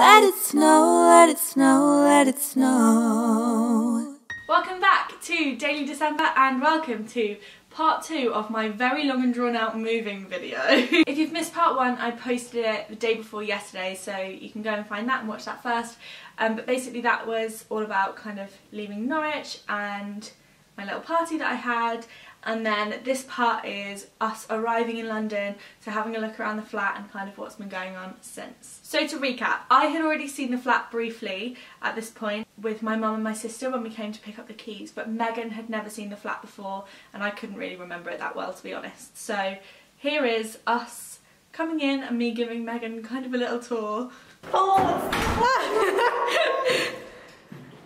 Let it snow, let it snow, let it snow. Welcome back to Daily December and welcome to part 2 of my very long and drawn out moving video. If you've missed part 1, I posted it the day before yesterday, so you can go and find that and watch that first. But basically that was all about kind of leaving Norwich and my little party that I had. And then this part is us arriving in London, so having a look around the flat and kind of what's been going on since. So to recap, I had already seen the flat briefly at this point with my mum and my sister when we came to pick up the keys, but Meghan had never seen the flat before and I couldn't really remember it that well, to be honest. So here is us coming in and me giving Meghan kind of a little tour. Oh,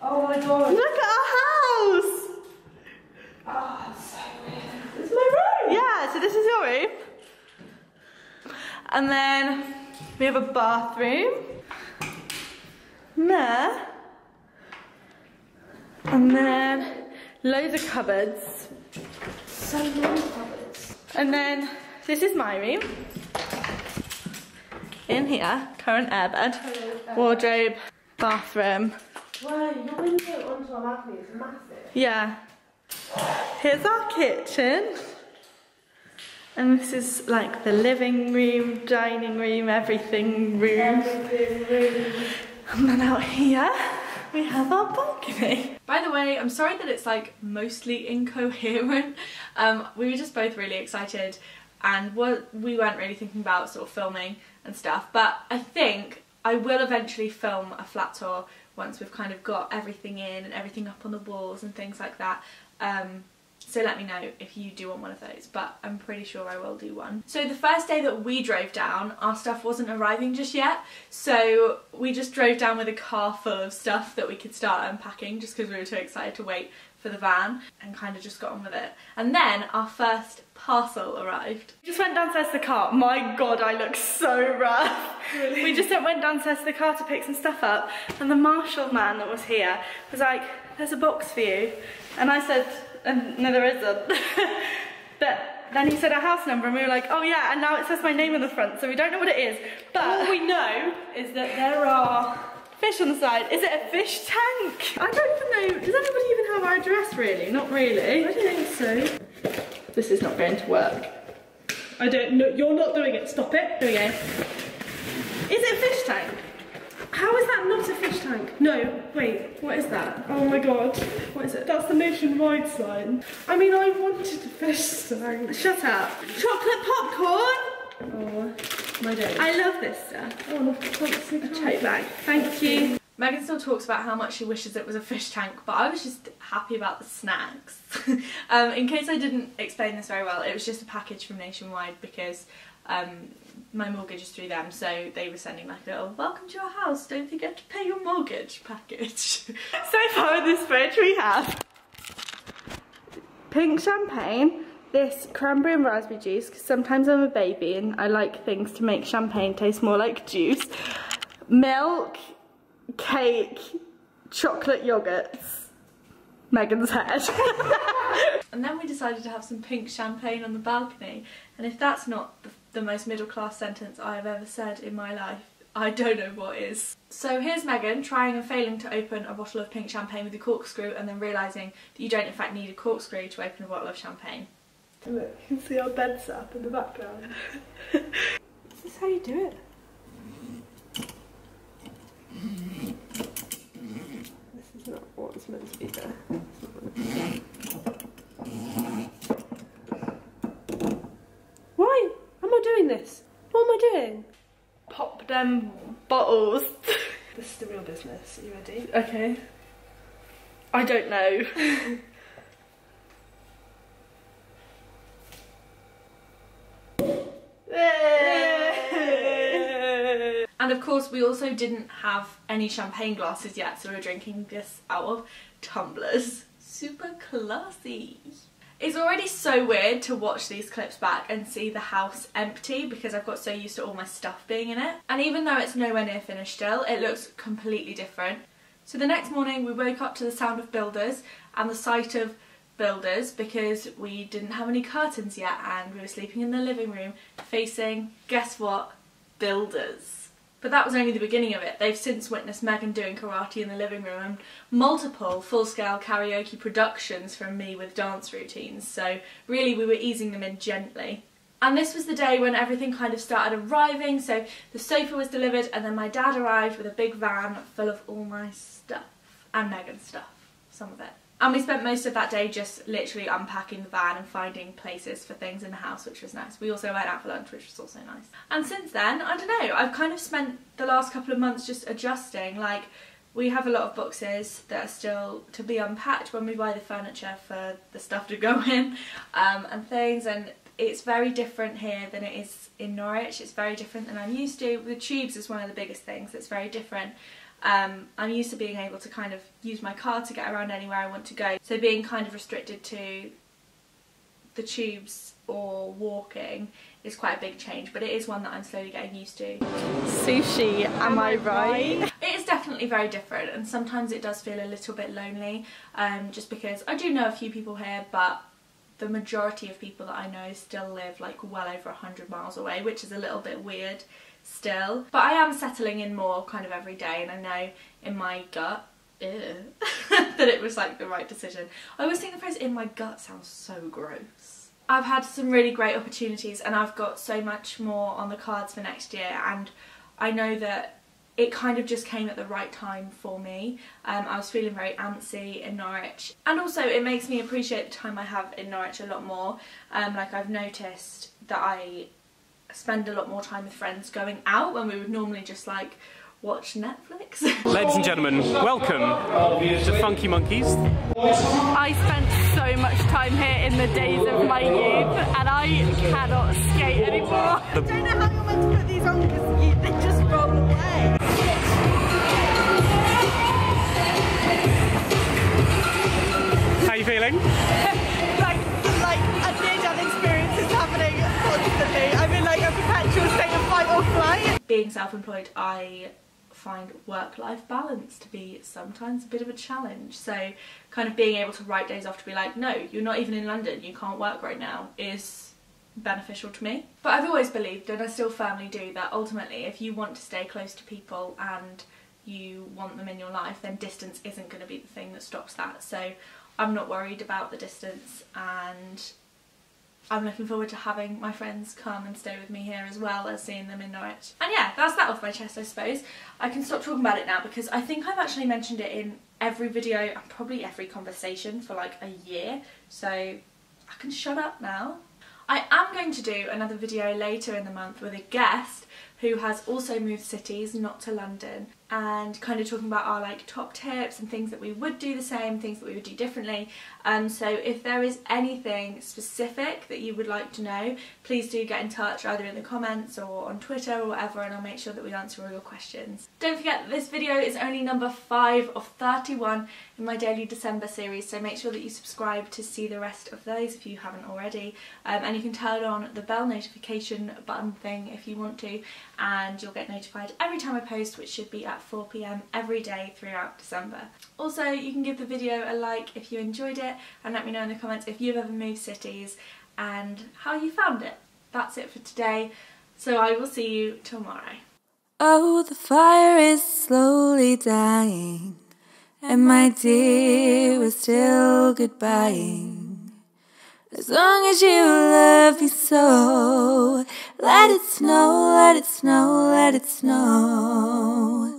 oh my god. Look at our house! Oh, so weird. This is my room! Yeah, so this is your room. And then we have a bathroom. There. And then loads of cupboards. So many cupboards. And then this is my room. In here, current airbed, wardrobe, bathroom. Wow, your window onto our balcony is massive. Yeah. Here's our kitchen. And this is like the living room, dining room, everything room. And then out here we have our balcony. By the way, I'm sorry that it's like mostly incoherent. We were just both really excited and we weren't really thinking about sort of filming and stuff, but I think I will eventually film a flat tour once we've kind of got everything in and everything up on the walls and things like that. So let me know if you do want one of those, but I'm pretty sure I will do one. So the first day that we drove down, our stuff wasn't arriving just yet, so we just drove down with a car full of stuff that we could start unpacking just because we were too excited to wait for the van and kind of just got on with it. And then our first parcel arrived. We just went downstairs to the car. My god, I look so rough. Really? We just went downstairs to the car to pick some stuff up and the Marshall man that was here was like, there's a box for you. And I said, no there isn't. But then he said a house number and we were like, oh yeah, and now it says my name on the front, so we don't know what it is. But all we know is that there are fish on the side. Is it a fish tank? I don't even know, does anybody even have our address really? Not really. I don't think so. This is not going to work. I don't know, you're not doing it, stop it. Here we go. Is it a fish tank? How is that not a fish tank? No, wait, what is that? Oh my god. What is it? That's the nationwide sign. I mean, I wanted a fish tank. Shut up. Chocolate popcorn! Oh, my day. I love this stuff. Oh, fancy A tote bag. Thank you. Meghan still talks about how much she wishes it was a fish tank, but I was just happy about the snacks. In case I didn't explain this very well, it was just a package from Nationwide because my mortgage is through them, so they were sending like a little welcome to your house, don't forget to pay your mortgage package. So far in this fridge we have pink champagne, this cranberry and raspberry juice, because sometimes I'm a baby and I like things to make champagne taste more like juice, milk, cake, chocolate yogurts, Meghan's head. And then we decided to have some pink champagne on the balcony, and if that's not the most middle class sentence I have ever said in my life, I don't know what is. So here's Meghan trying and failing to open a bottle of pink champagne with a corkscrew and then realising that you don't in fact need a corkscrew to open a bottle of champagne. Look, you can see our bed set up in the background. This is how you do it. This is not what's meant to be there. Why am I doing this? What am I doing? Pop them bottles. This is the real business. Are you ready? Okay. I don't know. And of course we also didn't have any champagne glasses yet, so we were drinking this out of tumblers. Super classy. It's already so weird to watch these clips back and see the house empty because I've got so used to all my stuff being in it. And even though it's nowhere near finished still, it looks completely different. So the next morning we woke up to the sound of builders and the sight of builders because we didn't have any curtains yet and we were sleeping in the living room facing, guess what, builders. But that was only the beginning of it. They've since witnessed Meghan doing karate in the living room and multiple full-scale karaoke productions from me with dance routines, so really we were easing them in gently. And this was the day when everything kind of started arriving, so the sofa was delivered and then my dad arrived with a big van full of all my stuff. And Meghan's stuff, some of it. And we spent most of that day just literally unpacking the van and finding places for things in the house, which was nice. We also went out for lunch, which was also nice. And since then, I don't know, I've kind of spent the last couple of months just adjusting. Like, we have a lot of boxes that are still to be unpacked when we buy the furniture for the stuff to go in and things. And it's very different here than it is in Norwich. It's very different than I'm used to. The tubes is one of the biggest things that's very different. I'm used to being able to kind of use my car to get around anywhere I want to go, so being kind of restricted to the tubes or walking is quite a big change, but it is one that I'm slowly getting used to. Sushi, am I right? It is definitely very different, and sometimes it does feel a little bit lonely, just because I do know a few people here, but the majority of people that I know still live like well over 100 miles away, which is a little bit weird still. But I am settling in more kind of every day, and I know in my gut that it was like the right decision. I always think the phrase "in my gut" sounds so gross. I've had some really great opportunities and I've got so much more on the cards for next year, and I know that it kind of just came at the right time for me. I was feeling very antsy in Norwich, and also it makes me appreciate the time I have in Norwich a lot more. Like, I've noticed that I spend a lot more time with friends going out when we would normally just like watch Netflix. Ladies and gentlemen, welcome to Funky Monkeys. I spent so much time here in the days of my youth and I cannot skate anymore. I don't know how you're meant to put these on because they just roll away. How are you feeling? like a near-death experience is happening constantly. I'm in like a perpetual state of fight or flight. Being self-employed, I find work-life balance to be sometimes a bit of a challenge, so kind of being able to write days off to be like, no, you're not even in London, you can't work right now, is beneficial to me. But I've always believed, and I still firmly do, that ultimately if you want to stay close to people and you want them in your life, then distance isn't going to be the thing that stops that. So I'm not worried about the distance, and I'm looking forward to having my friends come and stay with me here as well as seeing them in Norwich. And yeah, that's that off my chest, I suppose. I can stop talking about it now because I think I've actually mentioned it in every video and probably every conversation for like a year, so I can shut up now. I am going to do another video later in the month with a guest who has also moved cities, not to London, and kind of talking about our like top tips and things that we would do the same, things that we would do differently. So if there is anything specific that you would like to know, please do get in touch either in the comments or on Twitter or whatever, and I'll make sure that we answer all your questions. Don't forget that this video is only number 5 of 31 in my daily December series, so make sure that you subscribe to see the rest of those if you haven't already, and you can turn on the bell notification button thing if you want to, and you'll get notified every time I post, which should be at 4 PM every day throughout December. Also, you can give the video a like if you enjoyed it, and let me know in the comments if you've ever moved cities and how you found it. That's it for today, so I will see you tomorrow. Oh, the fire is slowly dying, and my dear, we're still goodbying. As long as you love me so, let it snow, let it snow, let it snow.